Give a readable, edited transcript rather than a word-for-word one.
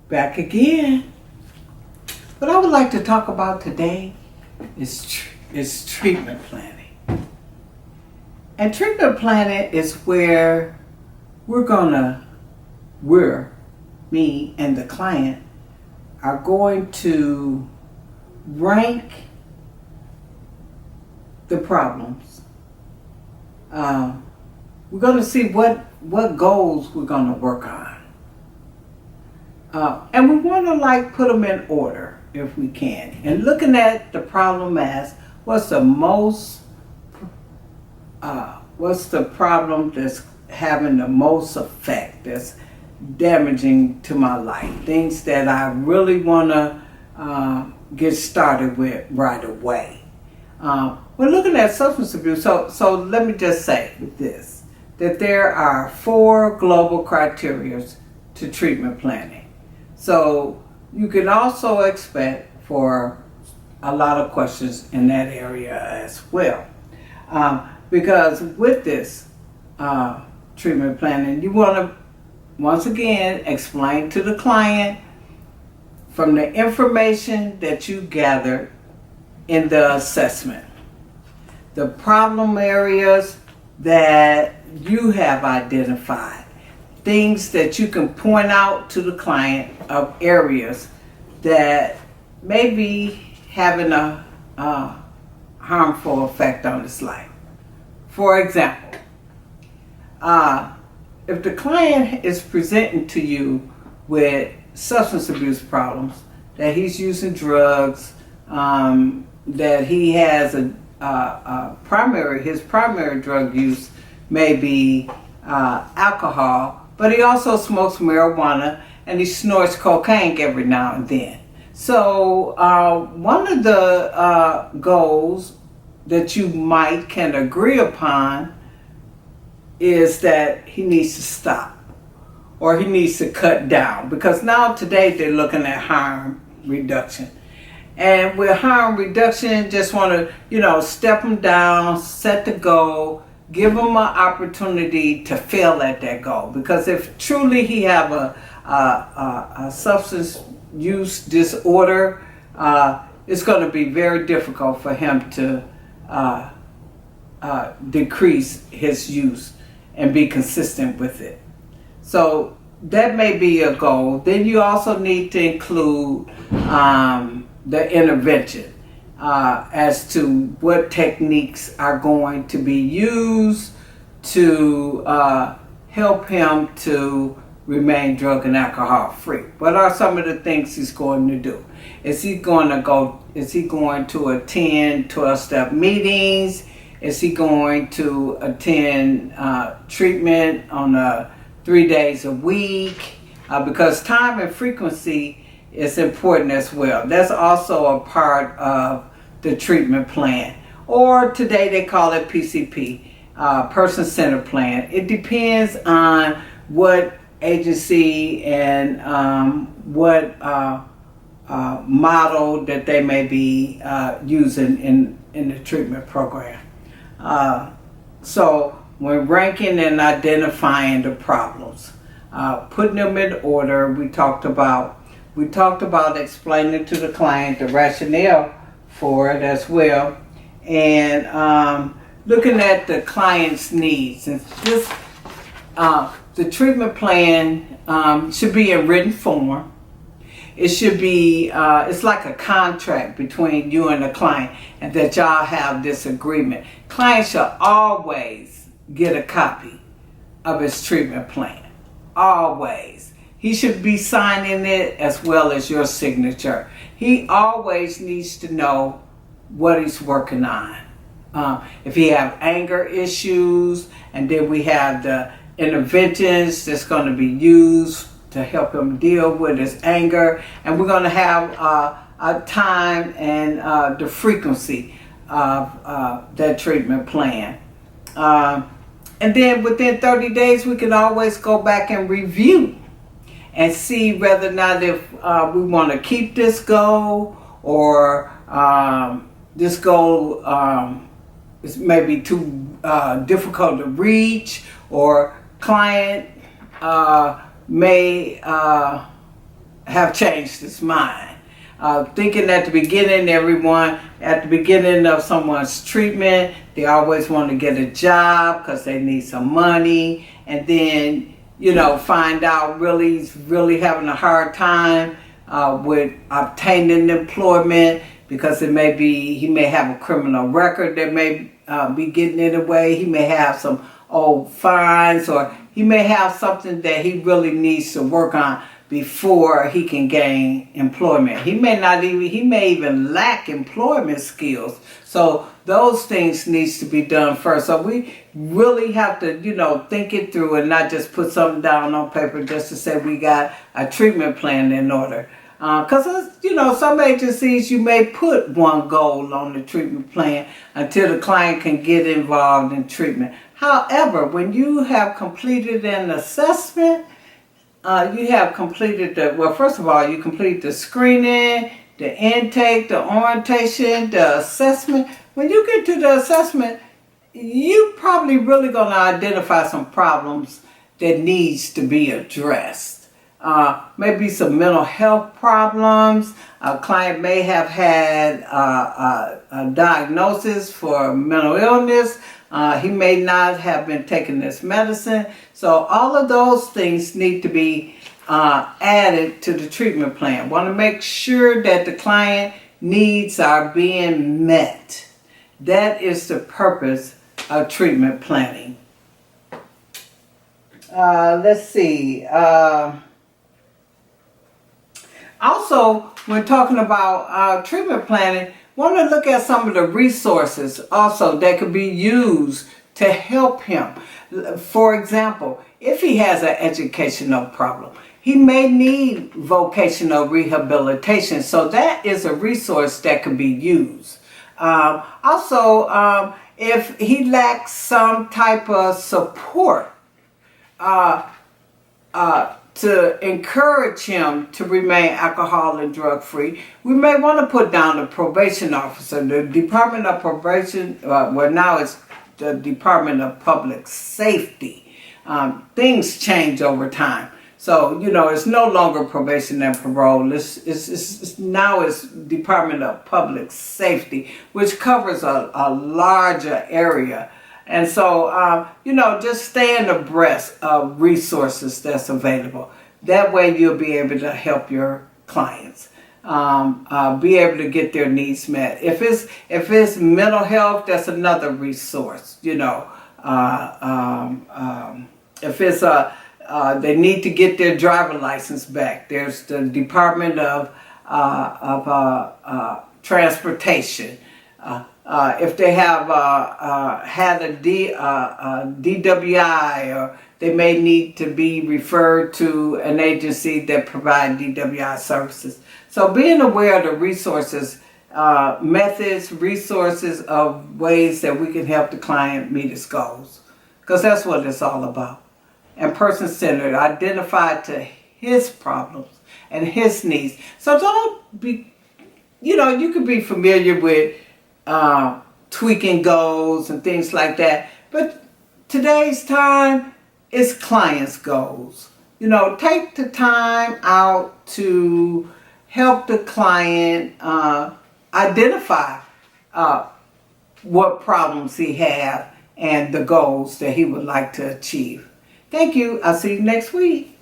Back again. What I would like to talk about today is treatment planning. And treatment planning is where me and the client are going to rank the problems. We're going to see what goals we're going to work on. And we want to put them in order if we can. And looking at the problem as what's the problem that's having the most effect, that's damaging to my life, things that I really want to get started with right away. We're looking at substance abuse, so let me just say this, that there are 4 global criteria to treatment planning. So you can also expect for a lot of questions in that area as well. Because with this treatment planning, you want to, once again, explain to the client from the information that you gathered in the assessment, the problem areas that you have identified, things that you can point out to the client of areas that may be having a harmful effect on his life. For example, if the client is presenting to you with substance abuse problems, that he's using drugs, that he has his primary drug use may be alcohol, but he also smokes marijuana and he snorts cocaine every now and then. So one of the goals that you can agree upon is that he needs to stop or he needs to cut down, because now today they're looking at harm reduction. And with harm reduction, just want to, step them down, set the goal, give them an opportunity to fail at that goal. Because if truly he have a substance use disorder, it's going to be very difficult for him to decrease his use and be consistent with it. So that may be a goal. Then you also need to include the intervention as to what techniques are going to be used to help him to remain drug and alcohol free. What are some of the things he's going to do? Is he going to attend 12-step meetings? Is he going to attend treatment on 3 days a week? Because time and frequency is important as well. That's also a part of the treatment plan. Or today they call it PCP, person-centered plan. It depends on what agency and what model that they may be using in the treatment program. So when ranking and identifying the problems, putting them in order, we talked about explaining to the client the rationale for it as well, and looking at the client's needs. And this, the treatment plan should be in written form. It should be, it's like a contract between you and the client, and that y'all have this agreement. Client should always get a copy of his treatment plan. Always. He should be signing it as well as your signature. He always needs to know what he's working on. If he have anger issues, and then we have the interventions that's going to be used to help him deal with his anger, and we're going to have a time and the frequency of that treatment plan. And then within 30 days, we can always go back and review and see whether or not if we want to keep this goal, or this goal is maybe too difficult to reach, or client may have changed his mind. Thinking at the beginning, at the beginning of someone's treatment, they always want to get a job because they need some money, and then, you know, find out he's really having a hard time with obtaining employment because he may have a criminal record that may be getting in the way. He may have some old fines, or he may have something that he really needs to work on before he can gain employment. He may even lack employment skills. So those things needs to be done first. So we really have to, you know, think it through and not just put something down on paper just to say we got a treatment plan in order. Because, you know, some agencies, you may put one goal on the treatment plan until the client can get involved in treatment. However, when you have completed an assessment, you have completed first of all, you complete the screening, the intake, the orientation, the assessment. When you get to the assessment, you probably really going to identify some problems that needs to be addressed. Maybe some mental health problems. A client may have had a diagnosis for mental illness. He may not have been taking this medicine. So all of those things need to be added to the treatment plan. Want to make sure that the client needs are being met. That is the purpose of treatment planning. Let's see. Also, when talking about treatment planning, want to look at some of the resources also that could be used to help him. For example, if he has an educational problem, he may need vocational rehabilitation. So that is a resource that can be used. Also, if he lacks some type of support to encourage him to remain alcohol and drug free, we may want to put down the probation officer. The Department of Probation, now it's the Department of Public Safety. Things change over time. So, you know, it's no longer probation and parole. Now it's Department of Public Safety, which covers a larger area. And so, you know, just stay abreast of resources that's available. That way you'll be able to help your clients be able to get their needs met. If it's mental health, that's another resource, you know. If it's they need to get their driver license back, there's the Department of Transportation. If they have had a DWI, or they may need to be referred to an agency that provide DWI services. So being aware of the resources, methods, resources of ways that we can help the client meet his goals. Because that's what it's all about. And person-centered, identify to his problems and his needs. So don't be, you know, you can be familiar with tweaking goals and things like that. But today's time is clients' goals. You know, take the time out to help the client identify what problems he have and the goals that he would like to achieve. Thank you. I'll see you next week.